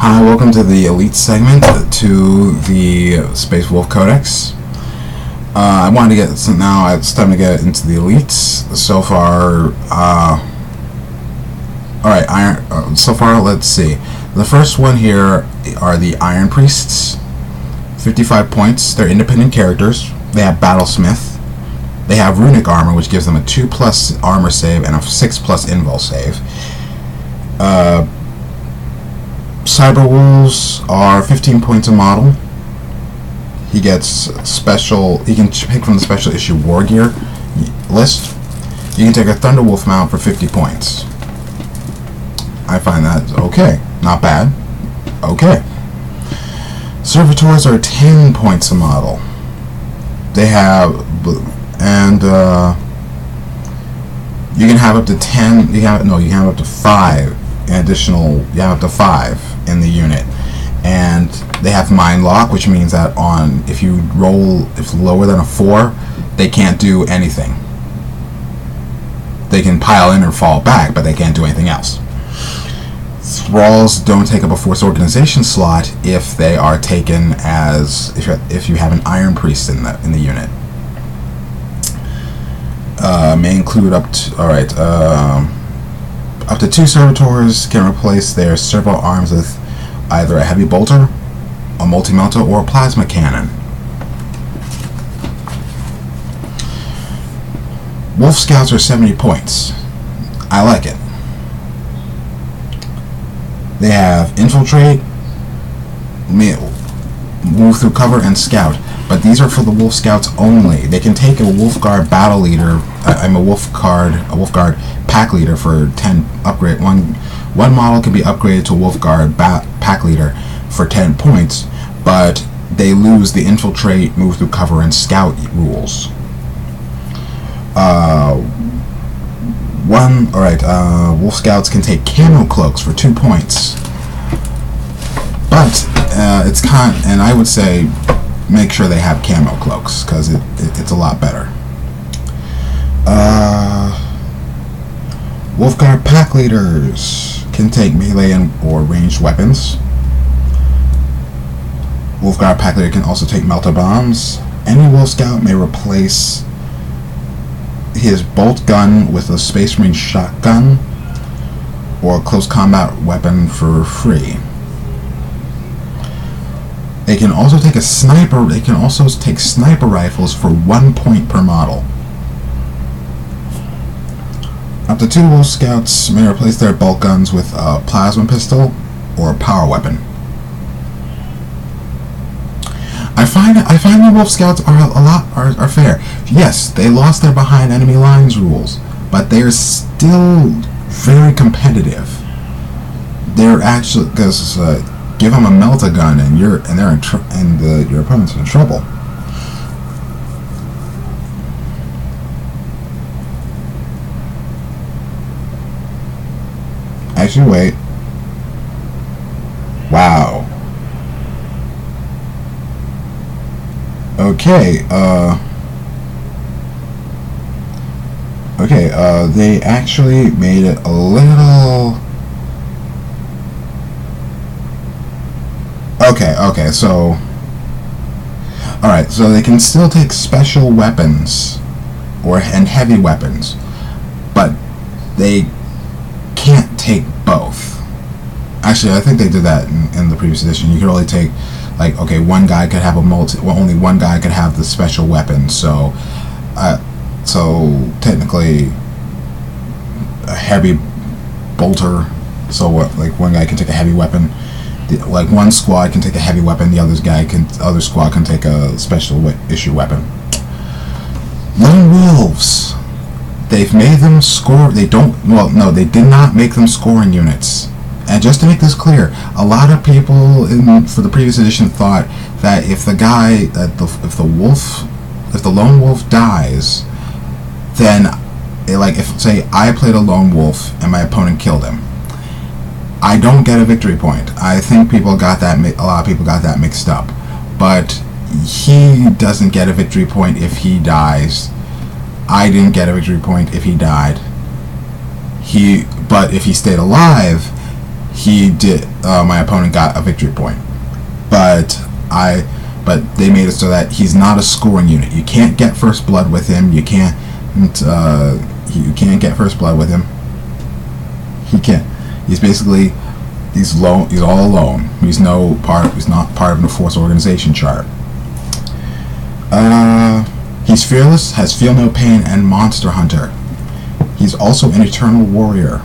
Hi, welcome to the Elite segment to the Space Wolf Codex. I wanted to get some now. It's time to get into the elites. So far, all right. So far, let's see. The first one here are the Iron Priests. 55 points. They're independent characters. They have Battlesmith. They have Runic Armor, which gives them a 2+ armor save and a 6+ invul save. Cyber Wolves are 15 points a model. He gets special. He can pick from the special issue War Gear list. You can take a Thunder Wolf mount for 50 points. I find that okay, not bad. Okay. Servitors are 10 points a model. They have, and you can have up to 10. You can have up to 5 additional. You have up to 5 in the unit, and they have Mind Lock, which means that if you roll lower than a 4, they can't do anything. They can pile in or fall back, but they can't do anything else. Thralls don't take up a Force Organization slot if they are taken as if you have an Iron Priest in the unit. May include up to 2 servitors can replace their servo arms with either a heavy bolter, a multi-melter, or a plasma cannon. Wolf Scouts are 70 points. I like it. They have Infiltrate, Move Through Cover, and Scout. But these are for the Wolf Scouts only. They can take a Wolf Guard Battle Leader. A Wolf Guard Pack Leader for 10 upgrade. One model can be upgraded to Wolf Guard Pack Leader for 10 points, but they lose the Infiltrate, Move Through Cover, and Scout rules. Wolf Scouts can take Camo Cloaks for 2 points, but and I would say make sure they have Camo Cloaks because it's a lot better. Wolf Guard Pack Leaders can take melee or ranged weapons. Wolf Guard Pack Leader can also take Melter Bombs. Any Wolf Scout may replace his bolt gun with a Space Marine shotgun or a close combat weapon for free. They can also take a sniper. They can also take sniper rifles for 1 point per model. Up to 2 Wolf Scouts may replace their bolt guns with a plasma pistol or a power weapon. I find the Wolf Scouts are fair. Yes, they lost their behind enemy lines rules, but they're still very competitive. They're actually because give them a melta gun and your opponent's in trouble. Actually, wait. Wow. Okay, they actually made it a little... Okay, so... Alright, so they can still take special weapons and heavy weapons, but they can't take both. Actually, I think they did that in the previous edition. You could only take... one guy could have only one guy could have the special weapon. So technically, a heavy bolter. So one guy can take a heavy weapon. One squad can take a heavy weapon. The other squad can take a special issue weapon. Lone Wolves. They've made them score. They did not make them scoring units. And just to make this clear, a lot of people for the previous edition thought that if the lone wolf dies, then if say I played a lone wolf and my opponent killed him, I don't get a victory point. I think a lot of people got that mixed up, but he doesn't get a victory point if he dies. I didn't get a victory point if he died. But if he stayed alive, he did. My opponent got a victory point, but they made it so that he's not a scoring unit. You can't get first blood with him. You can't get first blood with him. He can't. He's basically he's all alone. He's not part of the Force organization chart. He's fearless, has feel no pain, and monster hunter. He's also an eternal warrior.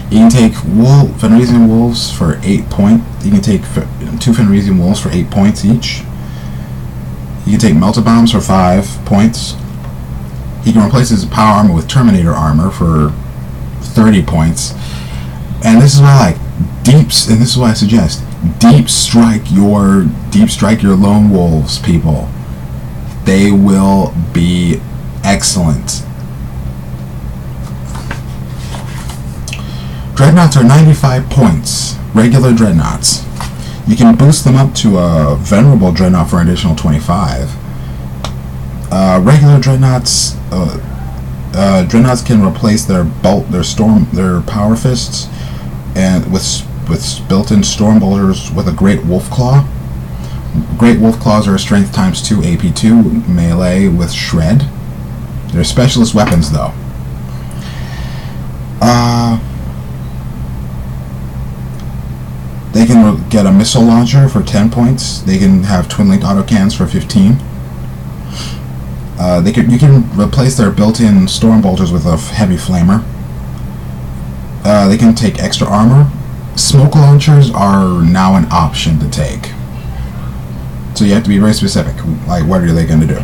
You can take Fenrisian wolves for 8 points. You can take 2 Fenrisian wolves for 8 points each. You can take melta bombs for 5 points. He can replace his power armor with Terminator armor for 30 points. And this is what I like. And this is what I suggest. Deep strike your lone wolves, people. They will be excellent. Dreadnoughts are 95 points. Regular dreadnoughts. You can boost them up to a venerable dreadnought for an additional 25. Regular dreadnoughts. Dreadnoughts can replace their power fists, and with built-in storm bolters with a Great Wolf Claw. Great Wolf Claws are strength times 2 AP2 melee with shred. They're specialist weapons though. They can get a missile launcher for 10 points. They can have twin-linked autocans for 15. You can replace their built-in storm bolters with a heavy flamer. They can take extra armor. Smoke launchers are now an option to take. So you have to be very specific. Like, what are they going to do?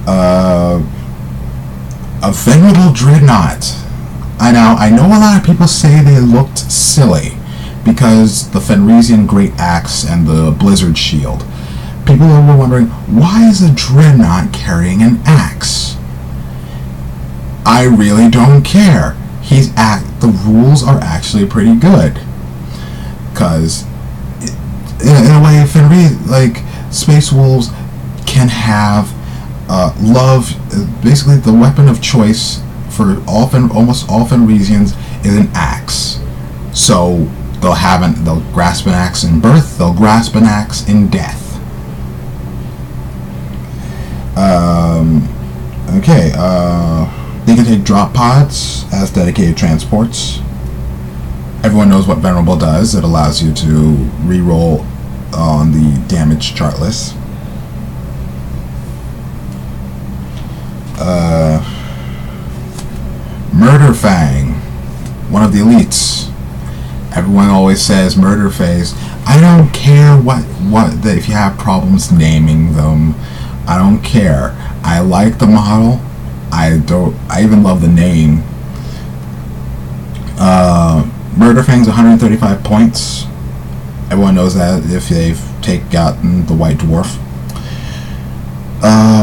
A venerable dreadnought. I know a lot of people say they looked silly because the Fenrisian Great Axe and the Blizzard Shield. People were wondering, why is a dreadnought carrying an axe? I really don't care. The rules are actually pretty good, because in a way, Space Wolves can have basically the weapon of choice for almost all Fenrisians is an axe. So they'll grasp an axe in birth, they'll grasp an axe in death. They can take drop pods as dedicated transports. Everyone knows what Venerable does. It allows you to re-roll on the damage chart list. Murderfang, one of the elites. Everyone always says Murderface. I don't care if you have problems naming them. I don't care. I like the model. I even love the name. Murderfang's 135 points. Everyone knows that if they've gotten the White Dwarf.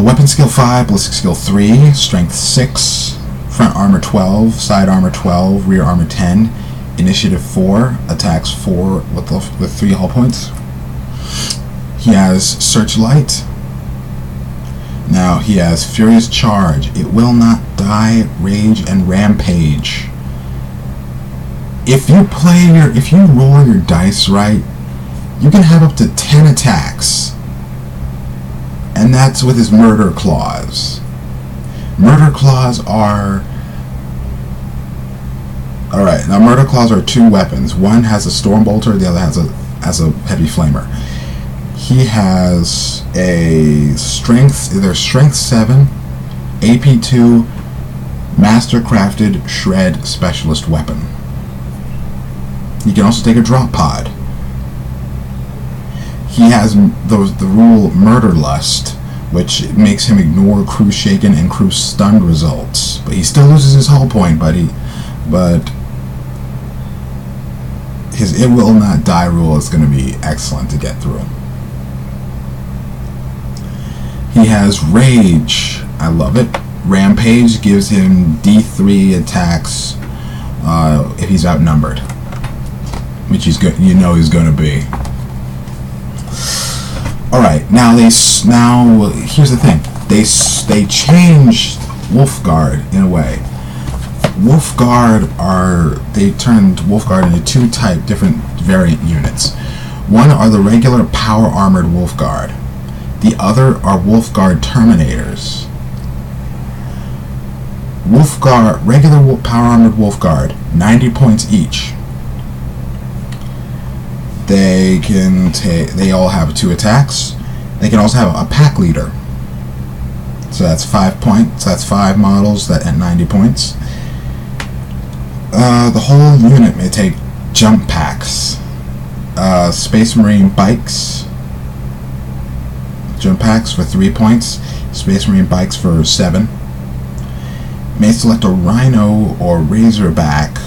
Weapon skill 5, ballistic skill 3, strength 6, front armor 12, side armor 12, rear armor 10, initiative 4, attacks 4 with 3 hull points. He has Searchlight. Now he has Furious Charge. It will not die, Rage, and Rampage. If you roll your dice right, you can have up to 10 attacks. And that's with his Murder Claws. Murder Claws are... Alright, now Murder Claws are 2 weapons. One has a Storm Bolter, the other has a Heavy Flamer. He has a Strength 7, AP2, Master-Crafted Shred Specialist Weapon. He can also take a Drop Pod. He has the rule Murder Lust, which makes him ignore Crew Shaken and Crew Stunned results. But he still loses his hull point, but his It Will Not Die rule is going to be excellent to get through. He has Rage. I love it. Rampage gives him D3 attacks if he's outnumbered, which he's good. He's going to be. All right. Now here's the thing. They changed Wolfguard in a way. They turned Wolf Guard into two different variant units. One are the regular power armored Wolf Guard. The other are Wolf Guard Terminators. Regular power armored Wolf Guard, 90 points each. They all have 2 attacks. They can also have a pack leader. So that's 5 points. That's 5 models that at 90 points. The whole unit may take jump packs, Space Marine bikes, jump packs for 3 points, Space Marine bikes for 7. May select a Rhino or Razorback.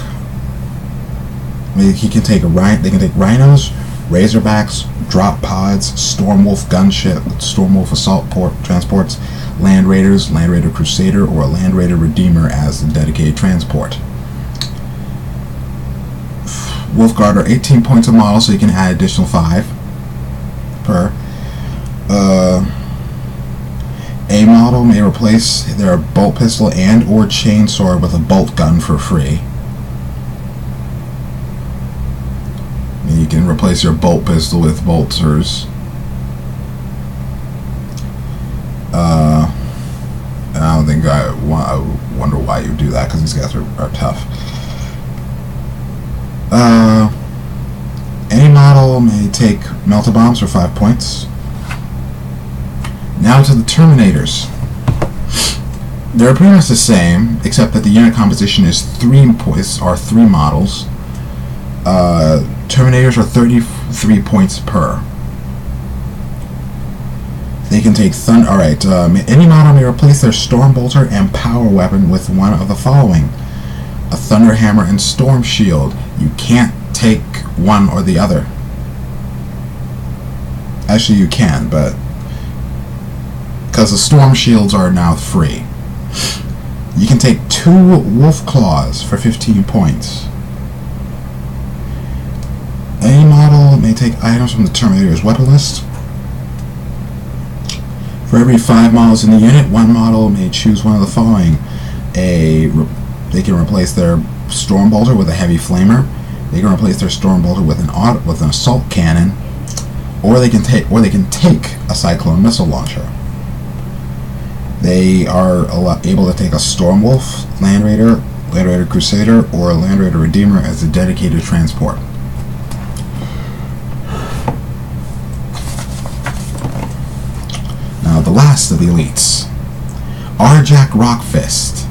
They can take Rhinos, Razorbacks, drop pods, Stormwolf gunship, Stormwolf assault transports, Land Raiders, Land Raider Crusader, or a Land Raider Redeemer as a dedicated transport. Wolf Guard are 18 points a model, so you can add additional 5 per. A model may replace their bolt pistol and or chainsaw with a bolt gun for free. You can replace your bolt pistol with bolters. I don't think I wonder why you do that, because these guys are tough. Any model may take melta bombs for 5 points. Now to the Terminators. They're pretty much the same, except that the unit composition is 3 models. Terminators are 33 points per. They can take thunder. Alright, any model may replace their Stormbolter and power weapon with one of the following: a Thunder Hammer and Storm Shield. You can't take one or the other. Actually, you can, but because the Storm Shields are now free. You can take 2 Wolf Claws for 15 points. Any model may take items from the Terminator's weapon list. For every 5 models in the unit, 1 model may choose one of the following: they can replace their Stormbolter with a heavy flamer. They can replace their Stormbolter with an assault cannon, or they can take a Cyclone missile launcher. They are able to take a Stormwolf, Land Raider Crusader, or a Land Raider Redeemer as a dedicated transport. Now the last of the elites, Arjak Rockfast.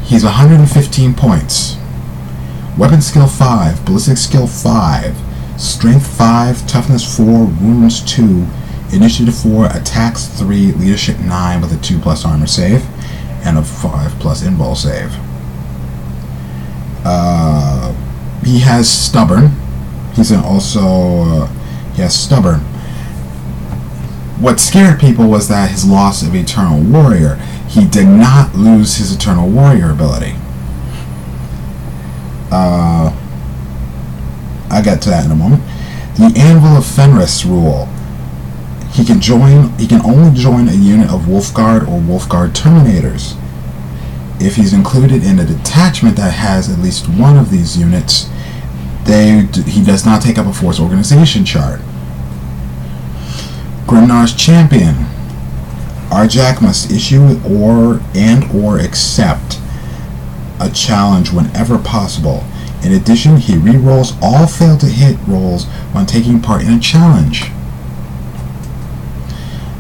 He's 115 points. Weapon skill 5, ballistic skill 5, strength 5, toughness 4, wounds 2, initiative 4, attacks 3, leadership 9 with a 2+ armor save, and a 5+ invul save. He has stubborn. He has stubborn. What scared people was that his loss of Eternal Warrior. He did not lose his Eternal Warrior ability. I'll get to that in a moment. The Anvil of Fenris rule. He can only join a unit of Wolf Guard or Wolf Guard Terminators. If he's included in a detachment that has at least one of these units, he does not take up a force organization chart. Grimnar's Champion. Arjak must issue or accept a challenge whenever possible. In addition, he re-rolls all failed to hit rolls when taking part in a challenge.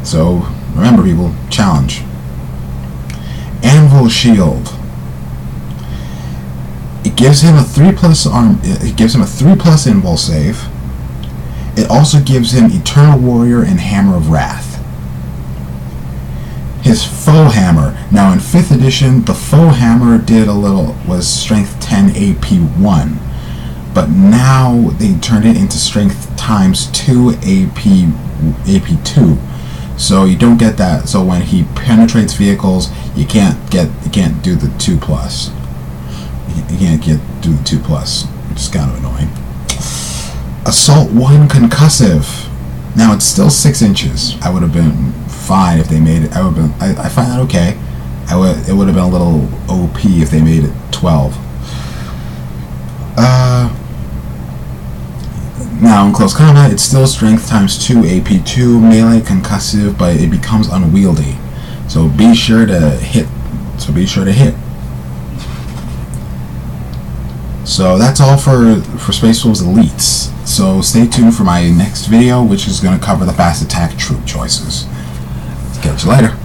So remember, people, challenge. Anvil Shield. It gives him a 3+ arm. It gives him a 3+ invul save. It also gives him Eternal Warrior and Hammer of Wrath. His Foe Hammer. Now in 5th edition, the Foe Hammer was strength 10 AP 1, but now they turned it into strength times 2 AP 2. So you don't get that. So when he penetrates vehicles, you can't do the 2+. You can't do the 2+, which is kind of annoying. Assault 1 concussive. Now it's still 6 inches. I would have been fine if they made it. I find that okay. It would have been a little OP if they made it 12. Now in close combat, it's still strength times 2, AP 2, melee, concussive, but it becomes unwieldy. So be sure to hit. So that's all for Space Wolves Elites. So stay tuned for my next video, which is going to cover the fast attack troop choices. Catch you later.